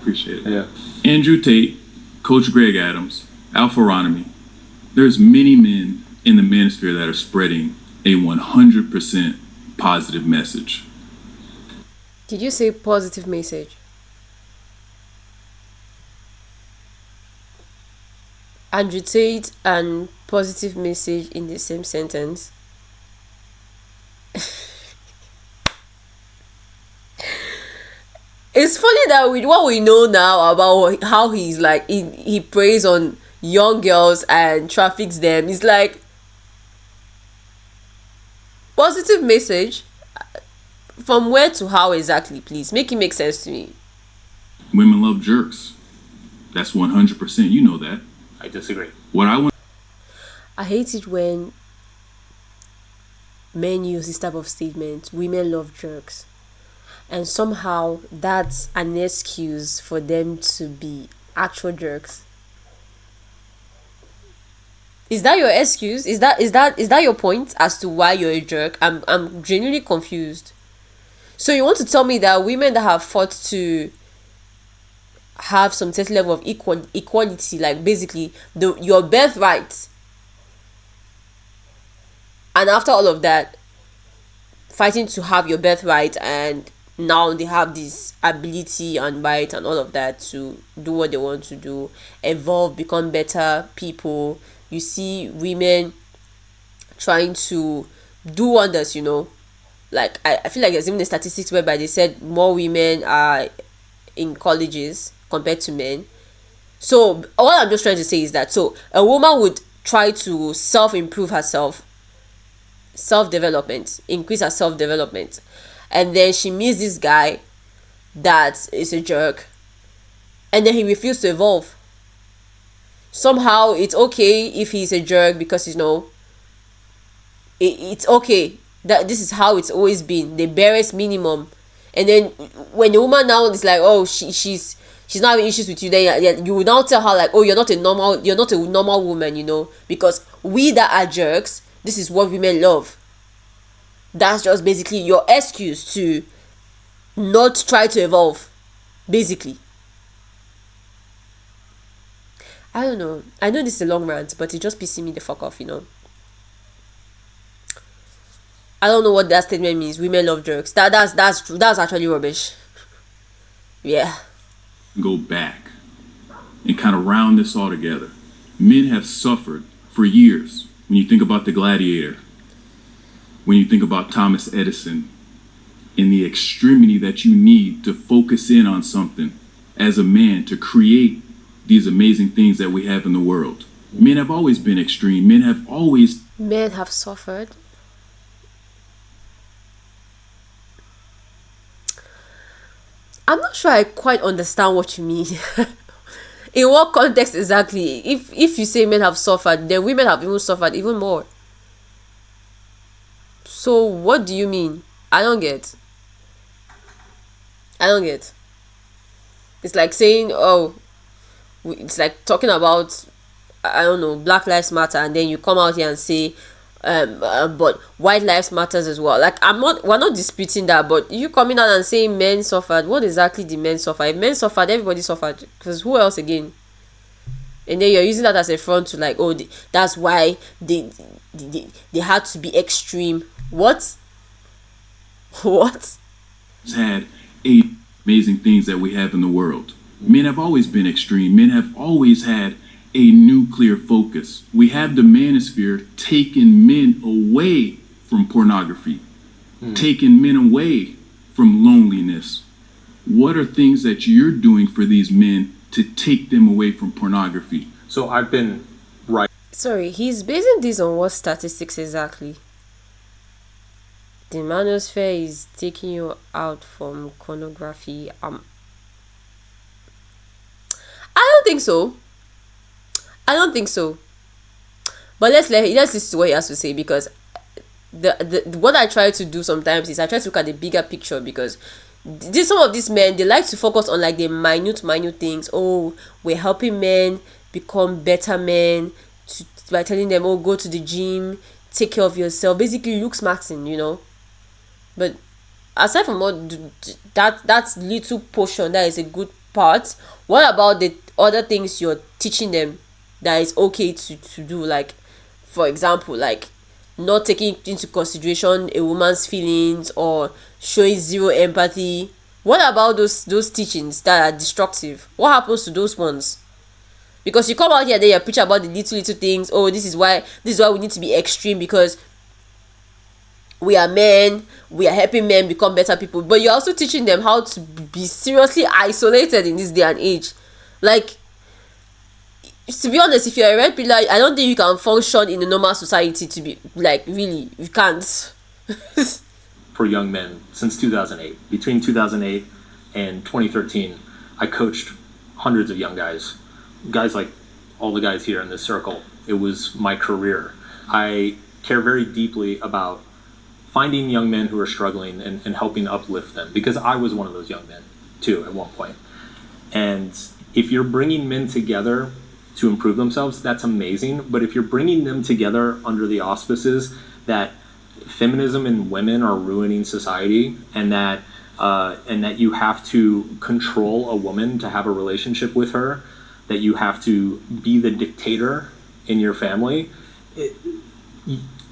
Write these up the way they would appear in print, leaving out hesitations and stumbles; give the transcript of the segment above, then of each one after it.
Appreciate it. Yeah. Andrew Tate, Coach Greg Adams, Alpharonomy. There's many men in the manosphere that are spreading a 100% positive message. Did you say positive message? Andrew Tate and positive message in the same sentence. It's funny that with what we know now about how he's like, he preys on young girls and traffics them. It's like, positive message from where to how exactly, please? Make it make sense to me. Women love jerks. That's 100%. You know that. I disagree. What I want. I hate it when men use this type of statement. Women love jerks. And somehow that's an excuse for them to be actual jerks. Is that your excuse? Is that your point as to why you're a jerk? I'm genuinely confused. So you want to tell me that women that have fought to have some certain level of equality, like basically your birthright, and after all of that, fighting to have your birthright, and now they have this ability and right and all of that to do what they want to do, evolve, become better people. You see women trying to do wonders, like I feel like there's even the statistics whereby they said more women are in colleges compared to men. So all I'm just trying to say is that, so a woman would try to self-improve herself, self-development, increase her self-development, and then she meets this guy that is a jerk, and then he refuses to evolve. Somehow it's okay if he's a jerk because it's okay that this is how it's always been, the barest minimum. And then when the woman now is like, oh, she's not having issues with you, then you will now tell her like, oh, you're not a normal woman, because we that are jerks, this is what women love. That's just basically your excuse to not try to evolve, basically. I don't know. I know this is a long rant, but it just pissing me the fuck off, I don't know what that statement means. Women love jerks. That's true. That's actually rubbish. Yeah. Go back and kind of round this all together. Men have suffered for years. When you think about the gladiator, when you think about Thomas Edison, and the extremity that you need to focus in on something as a man to create these amazing things that we have in the world. Men have always been extreme. Men have suffered. I'm not sure I quite understand what you mean. In what context exactly? If you say men have suffered, then women have even suffered even more. So what do you mean? I don't get. It's like saying, oh, it's like talking about, I don't know, Black Lives Matter, and then you come out here and say, but white lives matters as well. Like we're not disputing that, but you coming out and saying men suffered, what exactly did men suffer? If men suffered, everybody suffered, because who else again? And then you're using that as a front to like, oh, that's why they had to be extreme. What? had amazing things that we have in the world. Men have always been extreme. Men have always had a nuclear focus. We have the manosphere taking men away from pornography, taking men away from loneliness. What are things that you're doing for these men to take them away from pornography? So I've been right. Sorry, he's basing this on what statistics exactly? The manosphere is taking you out from pornography. I don't think so. But let's listen to what he has to say, because the what I try to do sometimes is I try to look at the bigger picture, because some of these men, they like to focus on like the minute things. Oh, we're helping men become better men by telling them, oh, go to the gym, take care of yourself, basically looks maxing, But aside from all that little portion, that is a good part, what about the other things you're teaching them that is okay to do? Like, for example, like not taking into consideration a woman's feelings or showing zero empathy. What about those teachings that are destructive? What happens to those ones? Because you come out here, then you preach about the little things. Oh, this is why we need to be extreme, because we are men, we are helping men become better people, but you're also teaching them how to be seriously isolated in this day and age. Like, to be honest, if you're a red pillar, I don't think you can function in a normal society. To be like, really, you can't. For young men since 2008. Between 2008 and 2013, I coached hundreds of young guys like all the guys here in this circle. It was my career. I care very deeply about finding young men who are struggling and helping uplift them, because I was one of those young men too at one point. And if you're bringing men together to improve themselves, that's amazing. But if you're bringing them together under the auspices that feminism and women are ruining society, and that you have to control a woman to have a relationship with her, that you have to be the dictator in your family,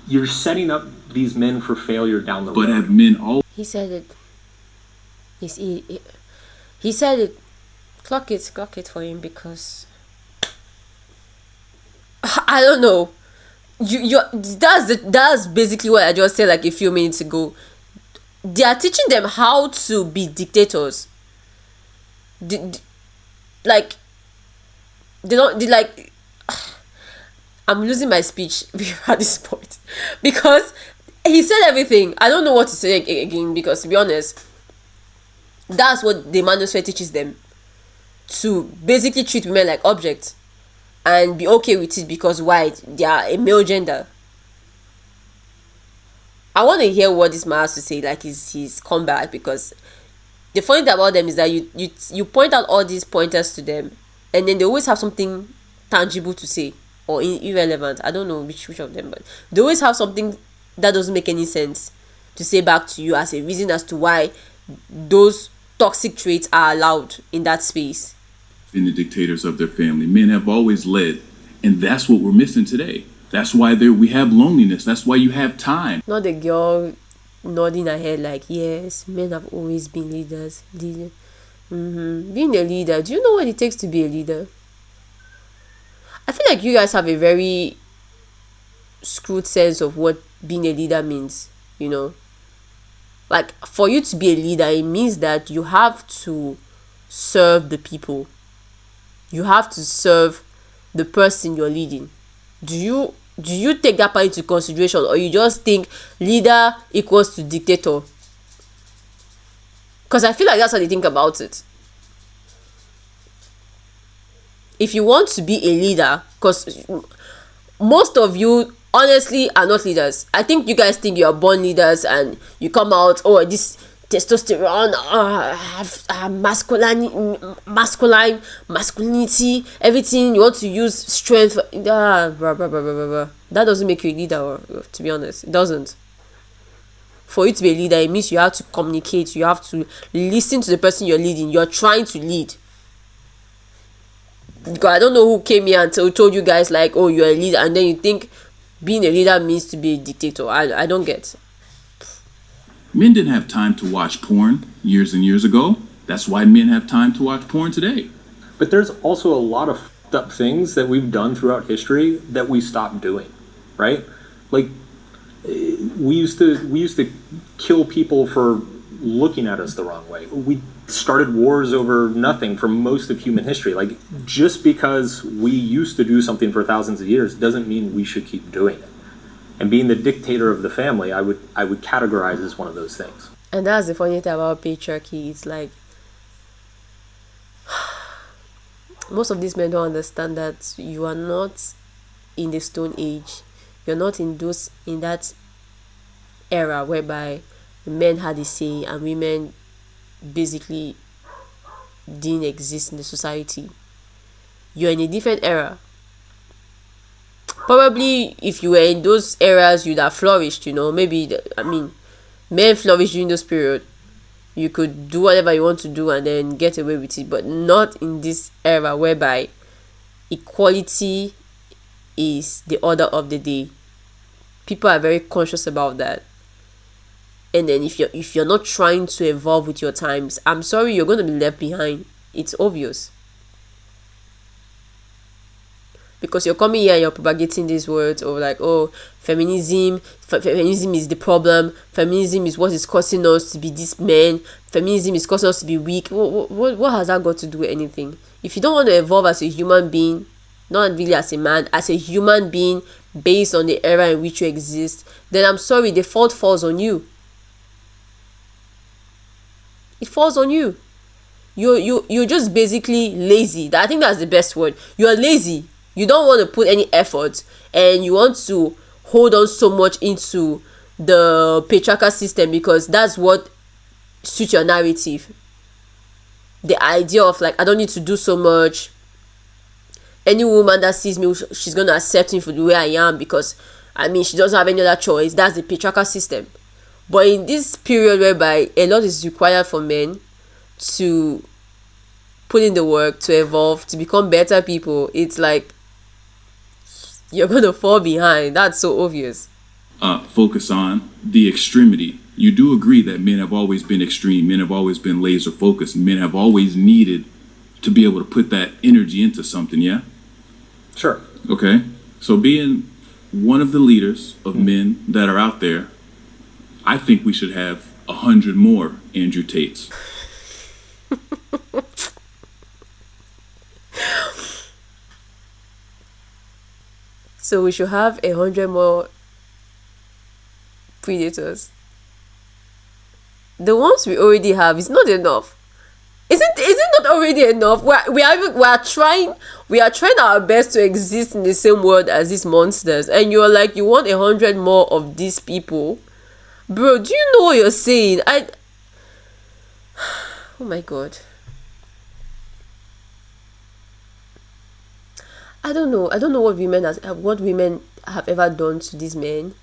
you're setting up these men for failure down the road. But have men all He said it. He said it. Clock it for him, because I don't know. That's basically what I just said like a few minutes ago. They are teaching them how to be dictators. Like, they don't. They like. I'm losing my speech at this point, because he said everything. I don't know what to say again, because to be honest, that's what the manosphere teaches them, to basically treat women like objects and be okay with it because white, they are a male gender. I want to hear what this man has to say, like his comeback, because the funny thing about them is that you point out all these pointers to them, and then they always have something tangible to say, or irrelevant. I don't know which of them, but they always have something that doesn't make any sense to say back to you as a reason as to why those toxic traits are allowed in that space. been the dictators of their family. Men have always led, and that's what we're missing today. That's why we have loneliness. That's why you have time. Not the girl nodding her head like, yes, men have always been leaders. Being a leader, do you know what it takes to be a leader? I feel like you guys have a very screwed sense of what being a leader means, you know? Like, for you to be a leader, it means that you have to serve the people. You have to serve the person you're leading. Do you take that part into consideration, or you just think leader equals to dictator? Because I feel like that's how they think about it. If you want to be a leader, because most of you honestly are not leaders. I think you guys think you're born leaders and you come out, oh, this testosterone, masculinity, everything, you want to use strength, blah, blah, blah, blah, blah, blah. That doesn't make you a leader, to be honest. It doesn't. For you to be a leader, it means you have to communicate, you have to listen to the person you're leading, you're trying to lead. Because I don't know who came here and told you guys like, oh, you're a leader, and then you think being a leader means to be a dictator. I don't get. Men didn't have time to watch porn years and years ago. That's why men have time to watch porn today. But there's also a lot of fucked up things that we've done throughout history that we stopped doing, right? Like, we used to kill people for looking at us the wrong way. We started wars over nothing for most of human history. Like, just because we used to do something for thousands of years doesn't mean we should keep doing it. And being the dictator of the family, I would categorize as one of those things. And that's the funny thing about patriarchy. It's like, most of these men don't understand that you are not in the Stone Age. You're not in that era whereby men had a say and women basically didn't exist in the society. You're in a different era. Probably if you were in those eras, you'd have flourished, you know. Maybe, men flourished during those period. You could do whatever you want to do and then get away with it, but not in this era whereby equality is the order of the day. People are very conscious about that. And then if you're not trying to evolve with your times, I'm sorry, you're going to be left behind. It's obvious. Because you're coming here and you're propagating these words of like, oh, feminism is the problem. Feminism is what is causing us to be this men. Feminism is causing us to be weak. What has that got to do with anything? If you don't want to evolve as a human being, not really as a man, as a human being based on the era in which you exist, then I'm sorry, the fault falls on you. It falls on you. You're just basically lazy. I think that's the best word. You're lazy. You don't want to put any effort, and you want to hold on so much into the patriarchal system because that's what suits your narrative. The idea of like, I don't need to do so much. Any woman that sees me, she's going to accept me for the way I am because, I mean, she doesn't have any other choice. That's the patriarchal system. But in this period whereby a lot is required for men to put in the work, to evolve, to become better people, it's like you're going to fall behind. That's so obvious. Focus on the extremity. You do agree that men have always been extreme. Men have always been laser focused. Men have always needed to be able to put that energy into something, yeah? Sure. Okay. So being one of the leaders of men that are out there, I think we should have 100 more Andrew Tates. So we should have 100 more predators. The ones we already have is not enough. Is it not already enough? We are trying our best to exist in the same world as these monsters, and you're like, you want 100 more of these people, bro? Do you know what you're saying? Oh my god. I don't know what women have ever done to these men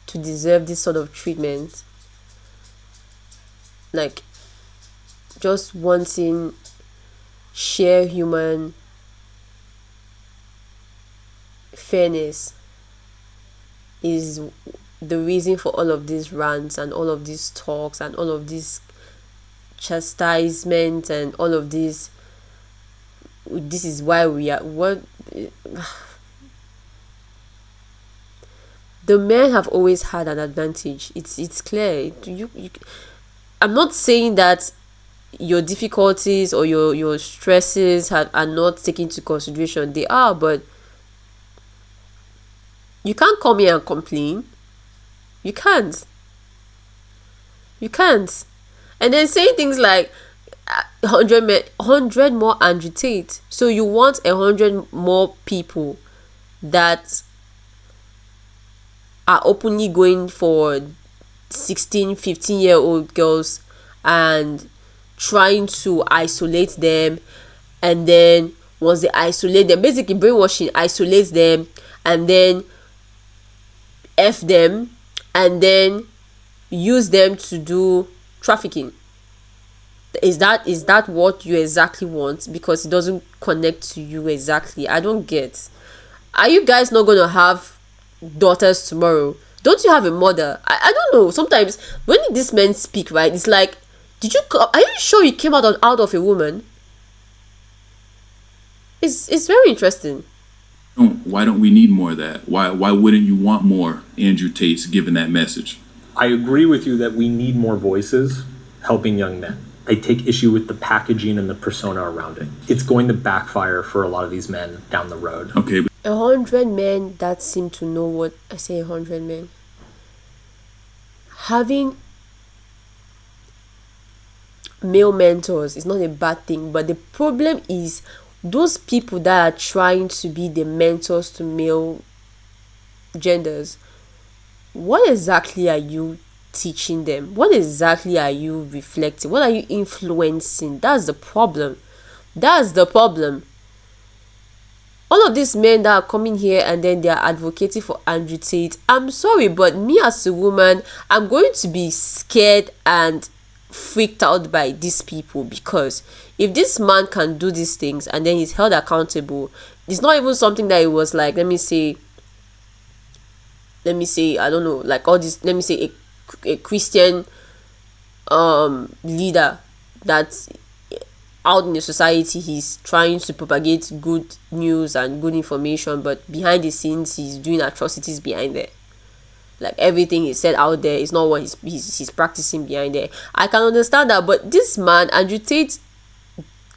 to deserve this sort of treatment. Like, just wanting sheer human fairness is the reason for all of these rants and all of these talks and all of these chastisement and all of this is why we are what the men have always had an advantage. It's clear. I'm not saying that your difficulties or your stresses are not taken into consideration. They are, but you can't come here and complain. You can't. And then saying things like 100 more Andrew Tate. So you want 100 more people that are openly going for 16, 15-year-old girls and trying to isolate them, and then once they isolate them, basically brainwashing, isolates them, and then F them, and then use them to do trafficking. Is that what you exactly want? Because it doesn't connect to you exactly. I don't get. Are you guys not gonna have daughters tomorrow? Don't you have a mother? I don't know. Sometimes when these men speak, right, it's like, are you sure you came out of a woman? It's very interesting. Why don't we need more of that? Why wouldn't you want more Andrew Tates given that message? I agree with you that we need more voices helping young men. I take issue with the packaging and the persona around it. It's going to backfire for a lot of these men down the road. Okay. 100 men that seem to know what I say. 100 men having male mentors is not a bad thing, but the problem is those people that are trying to be the mentors to male genders. What exactly are you teaching them? What exactly are you reflecting? What are you influencing? That's the problem. All of these men that are coming here and then they are advocating for Andrew Tate, I'm sorry, but me as a woman, I'm going to be scared and freaked out by these people, because if this man can do these things and then he's held accountable, it's not even something that it was like, let me say, I don't know, like all this, let me say a Christian leader that's out in the society, he's trying to propagate good news and good information, but behind the scenes he's doing atrocities behind there. Like everything he said out there is not what he's practicing behind there. I can understand that, but this man, Andrew Tate,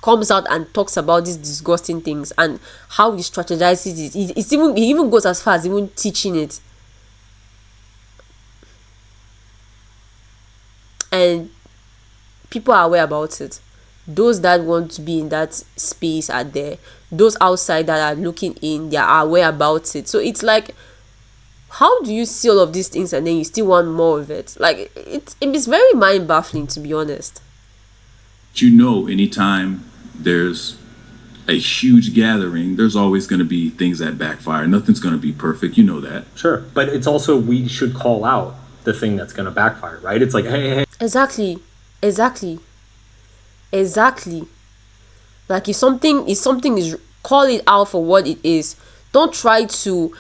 comes out and talks about these disgusting things and how he strategizes it. He even goes as far as even teaching it. And people are aware about it. Those that want to be in that space are there. Those outside that are looking in, they are aware about it. So it's like, how do you see all of these things and then you still want more of it? Like, it's very mind baffling, to be honest. Anytime there's a huge gathering, there's always going to be things that backfire. Nothing's going to be perfect. You know that. Sure. But it's also, we should call out the thing that's going to backfire, right? It's like, hey. Exactly. Like if something is, call it out for what it is. Don't try to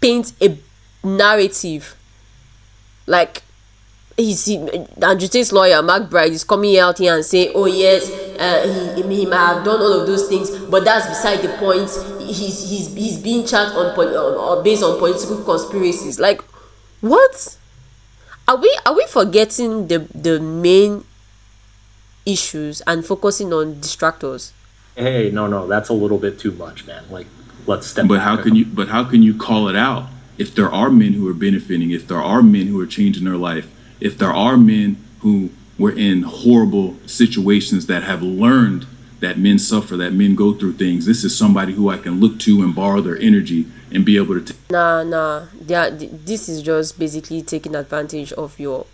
paint a narrative like Andrew Tate's lawyer Mark Bride is coming out here and saying, oh yes, he might have done all of those things, but that's beside the point. He's being charged on based on political conspiracies. Like, what? Are we forgetting the main issues and focusing on distractors? Hey, no, that's a little bit too much, man. Like, let's step But back. how can you call it out if there are men who are benefiting, if there are men who are changing their life, if there are men who were in horrible situations that have learned that men suffer, that men go through things? This is somebody who I can look to and borrow their energy and be able to Nah. This is just basically taking advantage of your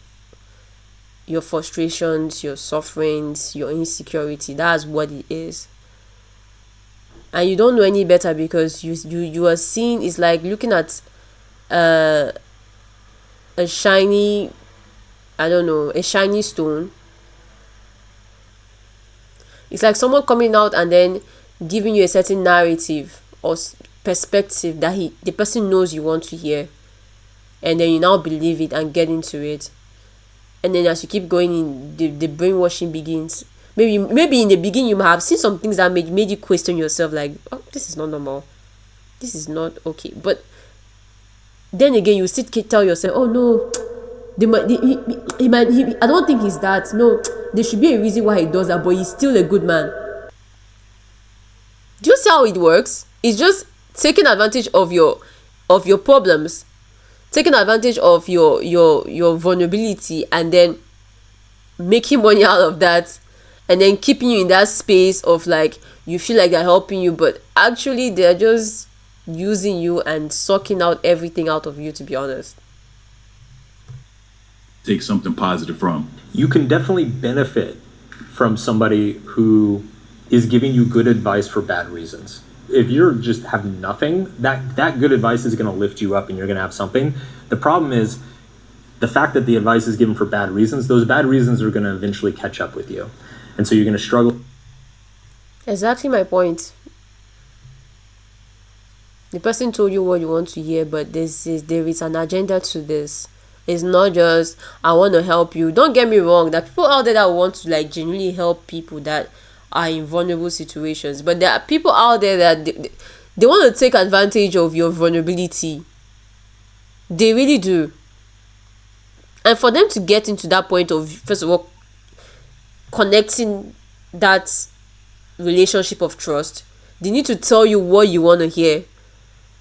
frustrations, your sufferings, your insecurity. That's what it is. And you don't know any better, because you are seeing, it's like looking at a shiny, I don't know, a shiny stone. It's like someone coming out and then giving you a certain narrative or perspective that the person knows you want to hear, and then you now believe it and get into it. And then as you keep going in, the brainwashing begins. Maybe in the beginning you might have seen some things that made you question yourself, like, oh, this is not normal, this is not okay. But then again, you still tell yourself, oh no, I don't think he's that. No, there should be a reason why he does that, but he's still a good man. Do you see how it works? It's just taking advantage of your problems, taking advantage of your vulnerability, and then making money out of that, and then keeping you in that space of like, you feel like they're helping you, but actually they're just using you and sucking out everything out of you, to be honest. take something positive from. You can definitely benefit from somebody who is giving you good advice for bad reasons. If you're just have nothing, that good advice is going to lift you up and you're going to have something. The problem is the fact that the advice is given for bad reasons. Those bad reasons are going to eventually catch up with you. And so you're going to struggle. Exactly my point. The person told you what you want to hear, but there is an agenda to this. It's not just, I want to help you. Don't get me wrong. There are people out there that want to like genuinely help people that are in vulnerable situations. But there are people out there that they want to take advantage of your vulnerability. They really do. And for them to get into that point of, first of all, connecting that relationship of trust, they need to tell you what you want to hear.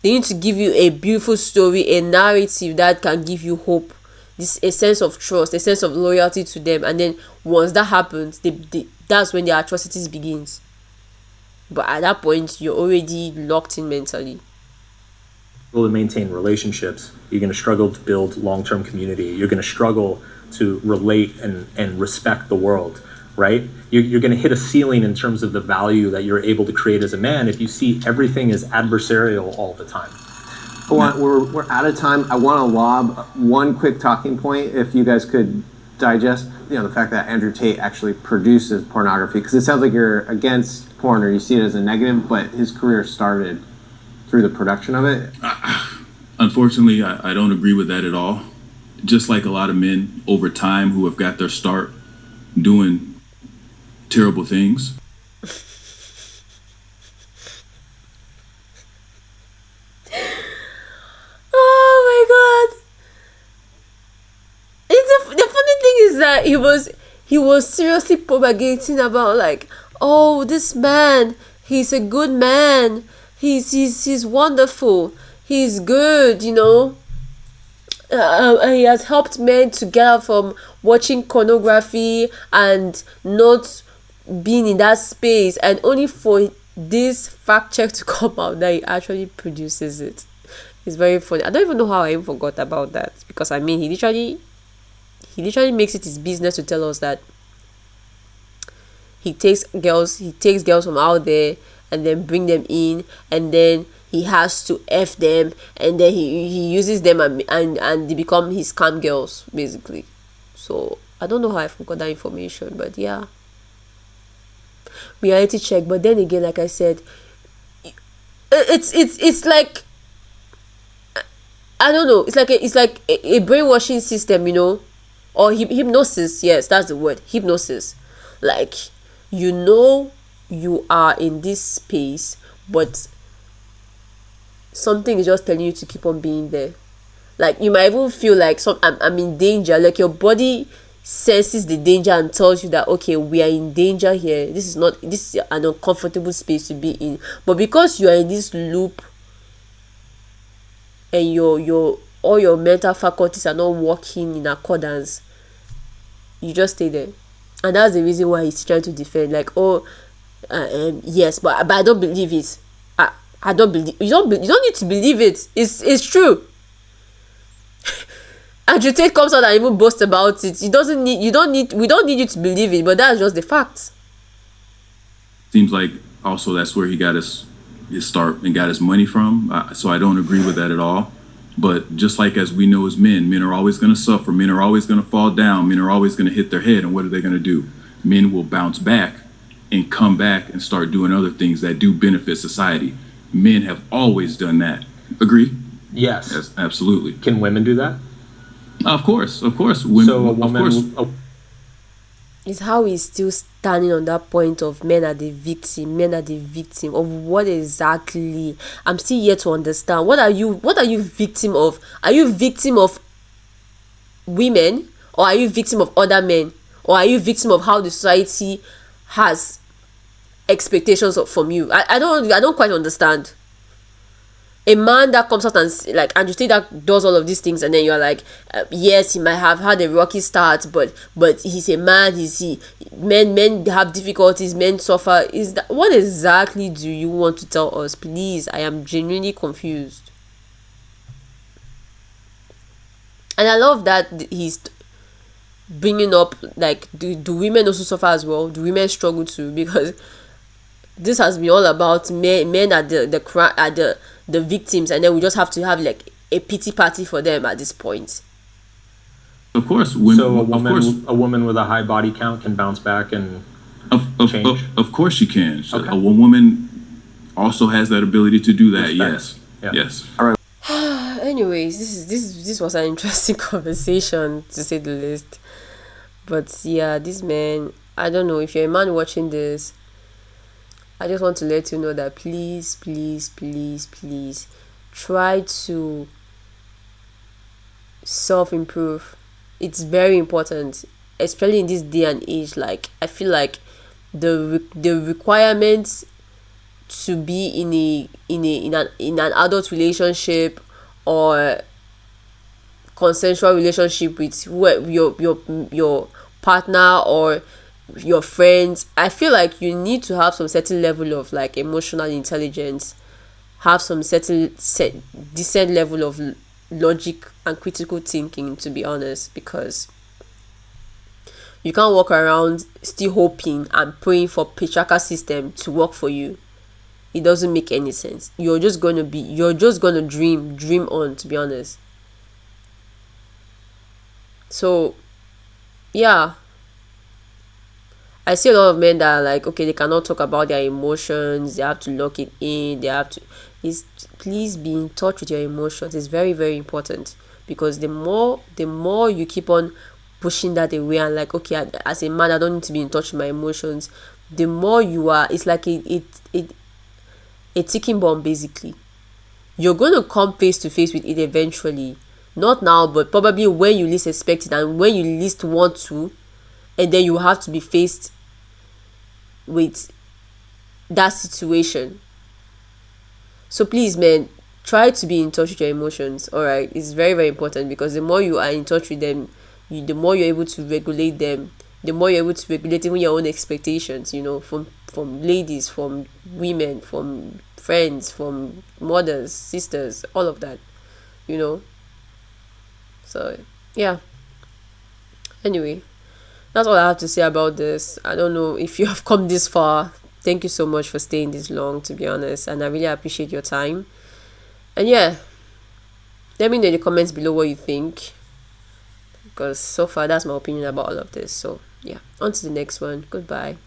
They need to give you a beautiful story, a narrative that can give you hope, a sense of trust, a sense of loyalty to them. And then once that happens, that's when the atrocities begins. But at that point, you're already locked in mentally. To maintain relationships, you're going to struggle to build long-term community. You're going to struggle to relate and respect the world, right? You're going to hit a ceiling in terms of the value that you're able to create as a man if you see everything as adversarial all the time. We're out of time. I want to lob one quick talking point. If you guys could digest, the fact that Andrew Tate actually produces pornography? Because it sounds like you're against porn or you see it as a negative, but his career started through the production of it. Unfortunately, I don't agree with that at all. Just like a lot of men over time who have got their start doing terrible things. Oh my god. The funny thing is that he was seriously propagating about like, oh, this man, he's a good man, he's wonderful, he's good, he has helped men to get out from watching pornography and not being in that space, and only for this fact check to come out that he actually produces it. It's very funny. I don't even know how I even forgot about that, because I mean, he literally makes it his business to tell us that he takes girls from out there and then bring them in, and then he has to F them, and then he uses them and they become his scam girls, basically. So I don't know how I forgot that information, but yeah. Reality check. But then again, like I said, it's like, I don't know, it's like a brainwashing system, or hypnosis. Yes, that's the word, hypnosis. Like, you are in this space, but something is just telling you to keep on being there. Like, you might even feel like I'm in danger. Like, your body senses the danger and tells you that, okay, we are in danger here. This is an uncomfortable space to be in. But because you are in this loop and all your mental faculties are not working in accordance, you just stay there. And that's the reason why he's trying to defend, like, yes, but I don't believe it. I don't believe. You don't need to believe it. It's true. Andrew Tate comes out and even boasts about it. We don't need you to believe it, but that's just the fact. Seems like also that's where he got his start and got his money from. So I don't agree with that at all. But just like as we know as men are always going to suffer. Men are always going to fall down. Men are always going to hit their head. And what are they going to do? Men will bounce back and come back and start doing other things that do benefit society. Men have always done that. Agree? Yes, absolutely. Can women do that? Of course. Women, so a woman, of course. It's how he's still standing on that point of men are the victim of what exactly. I'm still yet to understand. What are you victim of? Are you victim of women, or are you victim of other men, or are you victim of how the society has expectations from you? I don't quite understand. A man that comes out and like Andrew Tate that does all of these things, and then you're like, yes, he might have had a rocky start, but he's a man. Men have difficulties. Men suffer. What exactly do you want to tell us? Please, I am genuinely confused. And I love that he's bringing up, like, do women also suffer as well? Do women struggle too? Because this has been all about men are the victims, and then we just have to have like a pity party for them at this point. Of course, so a woman with a high body count can bounce back and change. Of course she can. Okay. A woman also has that ability to do that. Yes. Yeah. Yes. All right. Anyways, this was an interesting conversation, to say the least. But yeah, this man, I don't know, if you're a man watching this, I just want to let you know that please try to self-improve. It's very important, especially in this day and age. Like, I feel like the requirements to be in an adult relationship or consensual relationship with your partner or your friends, I feel like you need to have some certain level of like emotional intelligence, have some decent level of logic and critical thinking, to be honest, because you can't walk around still hoping and praying for patriarchal system to work for you. It doesn't make any sense. You're just gonna dream on, to be honest. So yeah, I see a lot of men that are like, okay, they cannot talk about their emotions, they have to lock it in, they have to, is please be in touch with your emotions. It's very, very important, because the more you keep on pushing that away and like, okay, as a man I don't need to be in touch with my emotions, the more you are, it's like a ticking bomb basically. You're going to come face to face with it eventually, not now, but probably when you least expect it and when you least want to, and then you have to be faced with that situation. So please, man, try to be in touch with your emotions. All right, it's very, very important, because the more you are in touch with them, the more you're able to regulate them, the more you're able to regulate even your own expectations, from ladies, from women, from friends, from mothers, sisters, all of that, you know so yeah. Anyway, that's all I have to say about this. I don't know if you have come this far. Thank you so much for staying this long, to be honest, and I really appreciate your time. And yeah, let me know in the comments below what you think, because so far that's my opinion about all of this. So yeah, on to the next one. Goodbye.